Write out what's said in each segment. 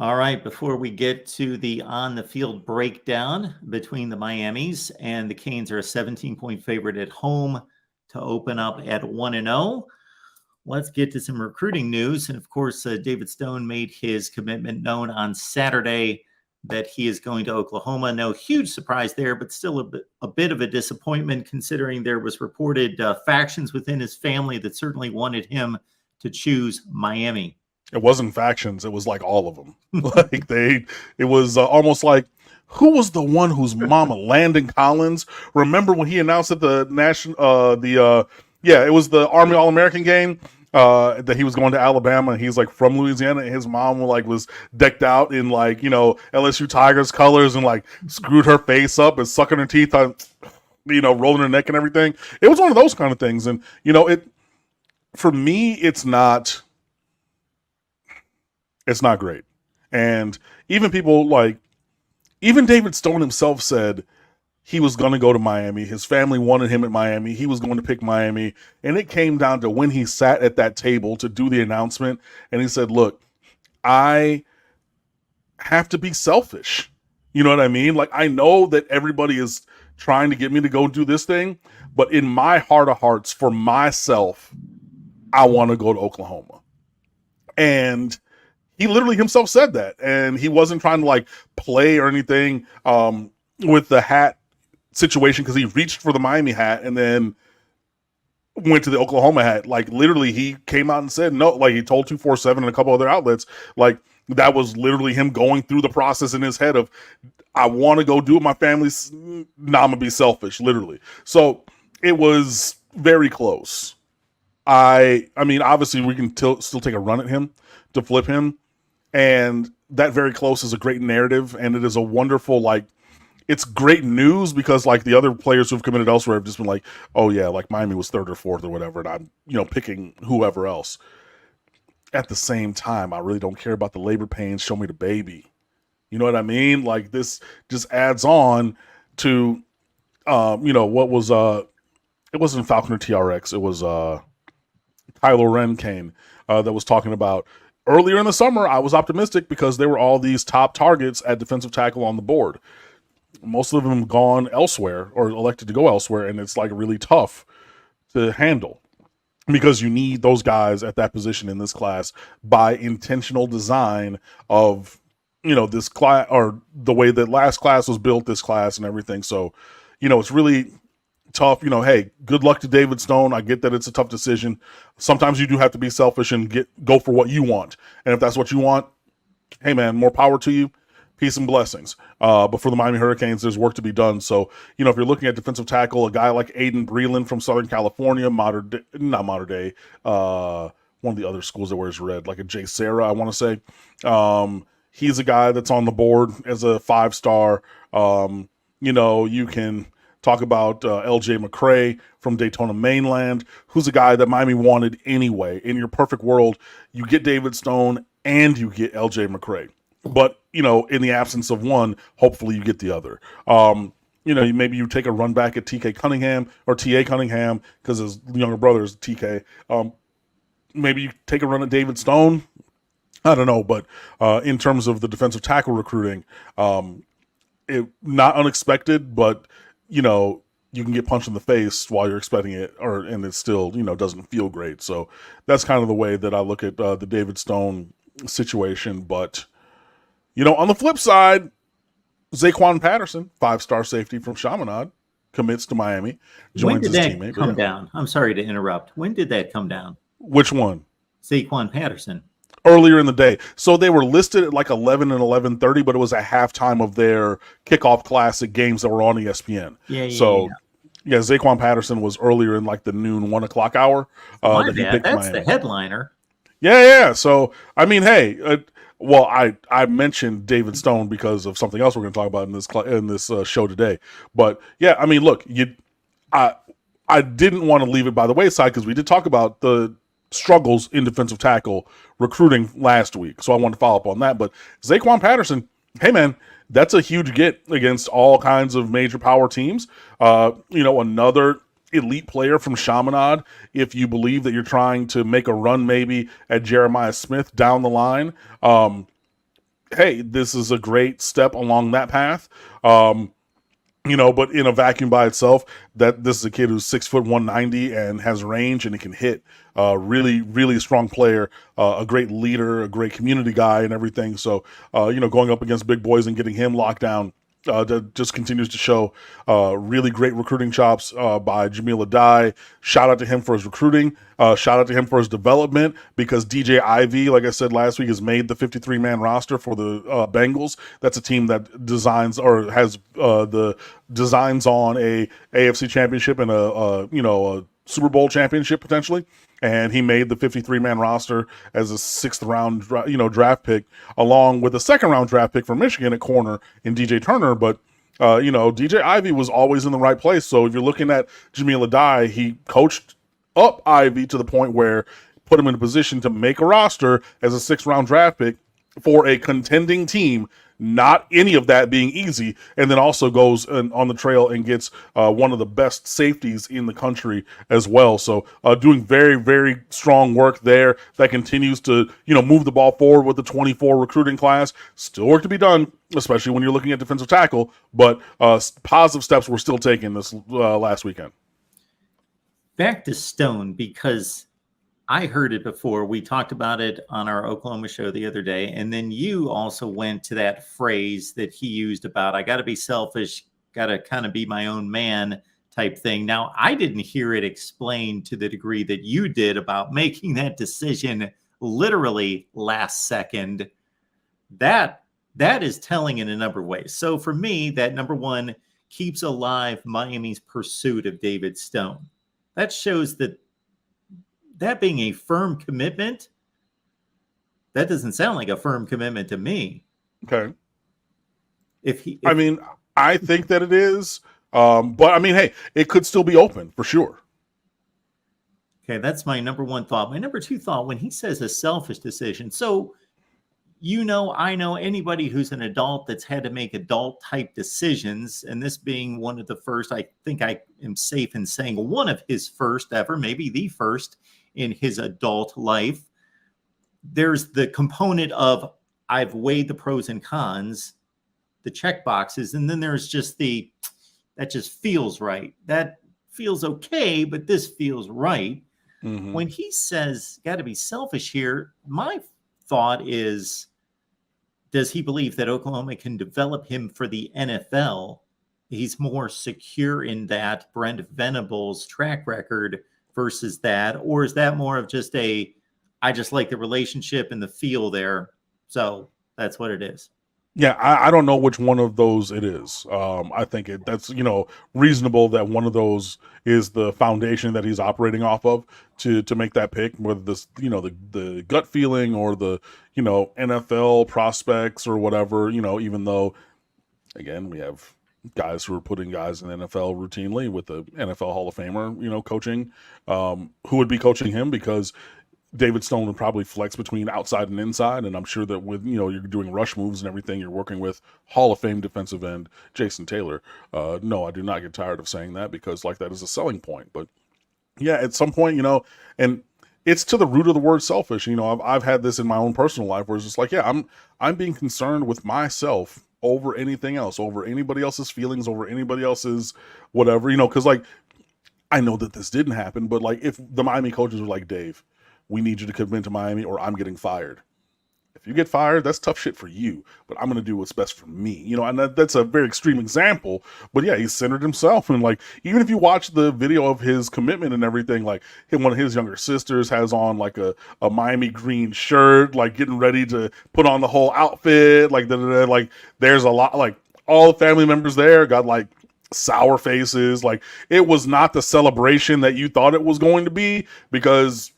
All right, before we get to the on-the-field breakdown between the Miamis and the Canes are a 17-point favorite at home to open up at 1-0. Let's get to some recruiting news. And of course, David Stone made his commitment known on Saturday that he is going to Oklahoma. No huge surprise there, but still a bit of a disappointment considering there was reported factions within his family that certainly wanted him to choose Miami. It wasn't factions. It was like all of them. It was almost like, who was the one whose mama, Landon Collins? Remember when he announced at the it was the Army All-American game that he was going to Alabama, and he's like from Louisiana, and his mom was decked out in LSU Tigers colors and like screwed her face up and sucking her teeth on, rolling her neck and everything. It was one of those kind of things, and for me, it's not great. And even even David Stone himself said he was going to go to Miami. His family wanted him at Miami. He was going to pick Miami. And it came down to when he sat at that table to do the announcement. And he said, look, I have to be selfish. You know what I mean? Like, I know that everybody is trying to get me to go do this thing, but in my heart of hearts, for myself, I want to go to Oklahoma. And he literally himself said that, and he wasn't trying to like play or anything with the hat situation, because he reached for the Miami hat and then went to the Oklahoma hat. Like, literally, he came out and said no. Like, he told 247 and a couple other outlets, like, that was literally him going through the process in his head of, I want to go do it. My family's, I'm gonna be selfish, literally. So it was very close. I mean, obviously, we can still take a run at him to flip him. And that very close is a great narrative, and it is a wonderful, it's great news, because the other players who've committed elsewhere have just been like, oh yeah, Miami was third or fourth or whatever, and I'm picking whoever else. At the same time, I really don't care about the labor pains. Show me the baby. You know what I mean? Like, this just adds on to what was it wasn't Falconer TRX, it was Kylo Ren came that was talking about earlier in the summer. I was optimistic because there were all these top targets at defensive tackle on the board. Most of them gone elsewhere or elected to go elsewhere, and it's really tough to handle because you need those guys at that position in this class by intentional design of this class, or the way that last class was built, this class and everything. So it's really tough. Hey, good luck to David Stone. I get that it's a tough decision. Sometimes you do have to be selfish and go for what you want. And if that's what you want, hey man, more power to you. Peace and blessings. But for the Miami Hurricanes, there's work to be done. So, if you're looking at defensive tackle, a guy like Aiden Breland from Southern California, not modern day, one of the other schools that wears red, like a Jay Sarah, I want to say. He's a guy that's on the board as a 5-star. You can talk about LJ McCray from Daytona Mainland, who's a guy that Miami wanted anyway. In your perfect world, you get David Stone and you get LJ McCray. But, in the absence of one, hopefully you get the other. Maybe you take a run back at TK Cunningham or TA Cunningham, because his younger brother is TK. Maybe you take a run at David Stone. I don't know. But in terms of the defensive tackle recruiting, not unexpected, but you can get punched in the face while you're expecting it, and it still, doesn't feel great. So that's kind of the way that I look at the David Stone situation. But, on the flip side, Zaquan Patterson, 5-star safety from Chaminade, commits to Miami, joins his teammate. When did that come down? I'm sorry to interrupt. When did that come down? Which one? Zaquan Patterson. Earlier in the day. So they were listed at 11 and 11:30, but it was at halftime of their kickoff classic games that were on ESPN. Yeah, Zaquan Patterson was earlier in the noon 1 o'clock hour. That's the headliner. Yeah. So, I mean, hey, I mentioned David Stone because of something else we're going to talk about in this show today. But yeah, I mean, look, I didn't want to leave it by the wayside, because we did talk about the struggles in defensive tackle recruiting last week. So I want to follow up on that. But Zaquan Patterson, hey man, that's a huge get against all kinds of major power teams. Another elite player from Chaminade, if you believe that you're trying to make a run maybe at Jeremiah Smith down the line. hey, this is a great step along that path. But in a vacuum by itself, that this is a kid who's 6 foot 190 and has range and he can hit. Really, really strong player, a great leader, a great community guy, and everything. So, going up against big boys and getting him locked down. That just continues to show really great recruiting chops by Jamil Adai. Shout out to him for his recruiting. Shout out to him for his development, because DJ Ivy, like I said last week, has made the 53-man roster for the Bengals. That's a team that designs or has the designs on a AFC championship and a Super Bowl championship potentially. And he made the 53-man roster as a 6th-round, draft pick, along with a 2nd-round draft pick from Michigan at corner in DJ Turner. But DJ Ivy was always in the right place. So if you're looking at Jamil Adai, he coached up Ivy to the point where put him in a position to make a roster as a 6th-round draft pick for a contending team. Not any of that being easy, and then also goes on the trail and gets one of the best safeties in the country as well. So doing very, very strong work there. That continues to move the ball forward with the 24 recruiting class. Still work to be done, especially when you're looking at defensive tackle, but positive steps were still taken this last weekend. Back to Stone, because I heard it before. We talked about it on our Oklahoma show the other day. And then you also went to that phrase that he used about, I got to be selfish, got to kind of be my own man type thing. Now, I didn't hear it explained to the degree that you did about making that decision literally last second. That is telling in a number of ways. So for me, that number one keeps alive Miami's pursuit of David Stone. That shows that being a firm commitment, that doesn't sound like a firm commitment to me. Okay. I think that it is. But hey, it could still be open for sure. Okay, that's my number one thought. My number two thought, when he says a selfish decision, so I know anybody who's an adult that's had to make adult type decisions, and this being one of the first, I think I am safe in saying one of his first ever, maybe the first in his adult life. There's the component of I've weighed the pros and cons, the check boxes, and then there's just that just feels right. That feels okay, but this feels right. Mm-hmm. When he says got to be selfish here, my thought is, does he believe that Oklahoma can develop him for the NFL? He's more secure in that Brent Venables track record versus that, or is that more of just I just like the relationship and the feel there, so that's what it is? Yeah, I don't know which one of those it is. I think that's reasonable that one of those is the foundation that he's operating off of to make that pick, whether this the gut feeling or the NFL prospects or whatever. Even though, again, we have guys who are putting guys in the NFL routinely with the NFL Hall of Famer, coaching, who would be coaching him, because David Stone would probably flex between outside and inside. And I'm sure that with, you're doing rush moves and everything, you're working with Hall of Fame defensive end Jason Taylor. No, I do not get tired of saying that, because that is a selling point. But yeah, at some point, and it's to the root of the word selfish. I've had this in my own personal life where it's just like, yeah, I'm being concerned with myself over anything else, over anybody else's feelings, over anybody else's whatever, because I know that this didn't happen, but if the Miami coaches were like, Dave, we need you to commit to Miami or I'm getting fired. If you get fired, that's tough shit for you, but I'm going to do what's best for me. And that's a very extreme example, but yeah, he centered himself. And even if you watch the video of his commitment and everything, one of his younger sisters has on a Miami green shirt, getting ready to put on the whole outfit. There's a lot, all the family members there got sour faces. It was not the celebration that you thought it was going to be, because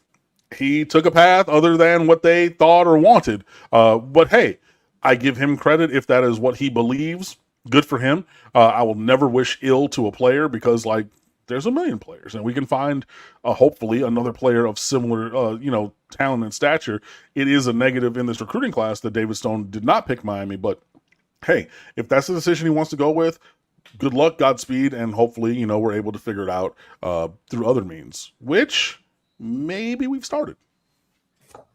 he took a path other than what they thought or wanted. But hey, I give him credit if that is what he believes. Good for him. I will never wish ill to a player, because there's a million players, and we can find hopefully another player of similar talent and stature. It is a negative in this recruiting class that David Stone did not pick Miami, but hey, if that's the decision he wants to go with, good luck, Godspeed, and hopefully we're able to figure it out through other means, which maybe we've started.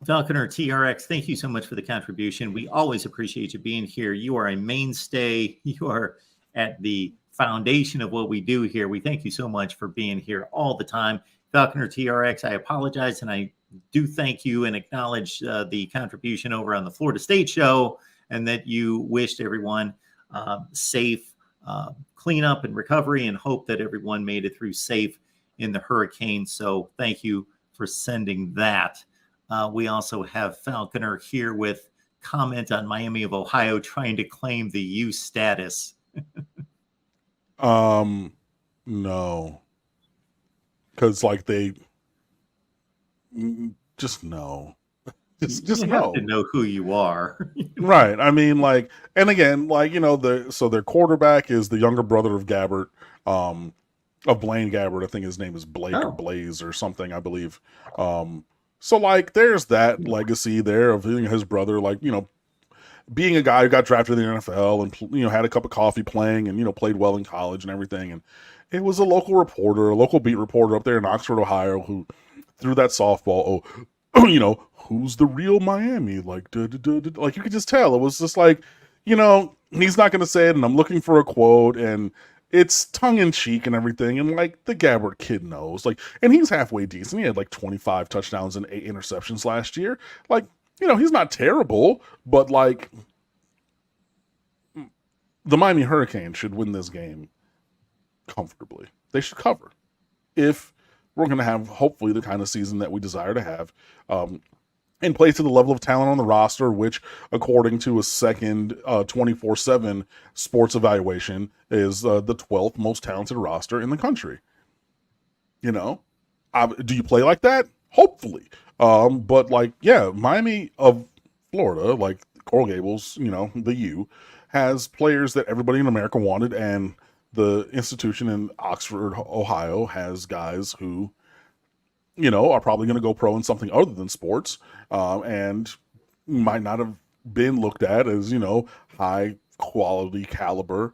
Falconer TRX, thank you so much for the contribution. We always appreciate you being here. You are a mainstay. You are at the foundation of what we do here. We thank you so much for being here all the time. Falconer TRX, I apologize, and I do thank you and acknowledge the contribution over on the Florida State show, and that you wished everyone safe cleanup and recovery, and hope that everyone made it through safe in the hurricane. So thank you for sending that. We also have Falconer here with comment on Miami of Ohio trying to claim the U status. No, because like they just no, just you no. have to know who you are. Right. I mean, like, and again, like, you know, their quarterback is the younger brother of Gabbert, of Blaine Gabbert. I think his name is Blake or Blaze or something, I believe. So like, there's that legacy there of his brother, like, you know, being a guy who got drafted in the NFL and, you know, had a cup of coffee playing and, you know, played well in college and everything. And it was a local reporter, a local beat reporter up there in Oxford, Ohio, who threw that softball. Oh, you know, who's the real Miami? Like, like you could just tell. It was just like, you know, he's not going to say it. And I'm looking for a quote, and it's tongue in cheek and everything. And like the Gabbert kid knows, like, and he's halfway decent. He had like 25 touchdowns and 8 interceptions last year. Like, you know, he's not terrible, but like the Miami Hurricanes should win this game comfortably. They should cover if we're going to have hopefully the kind of season that we desire to have, and play to the level of talent on the roster, which according to a second 24/7 sports evaluation is the 12th most talented roster in the country. You know, do you play like that? Hopefully. But like, yeah, Miami of Florida, like Coral Gables, you know, the U, has players that everybody in America wanted, and the institution in Oxford, Ohio, has guys who, you know, are probably going to go pro in something other than sports, and might not have been looked at as, you know, high quality caliber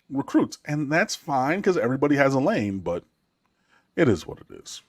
recruits. And that's fine because everybody has a lane, but it is what it is.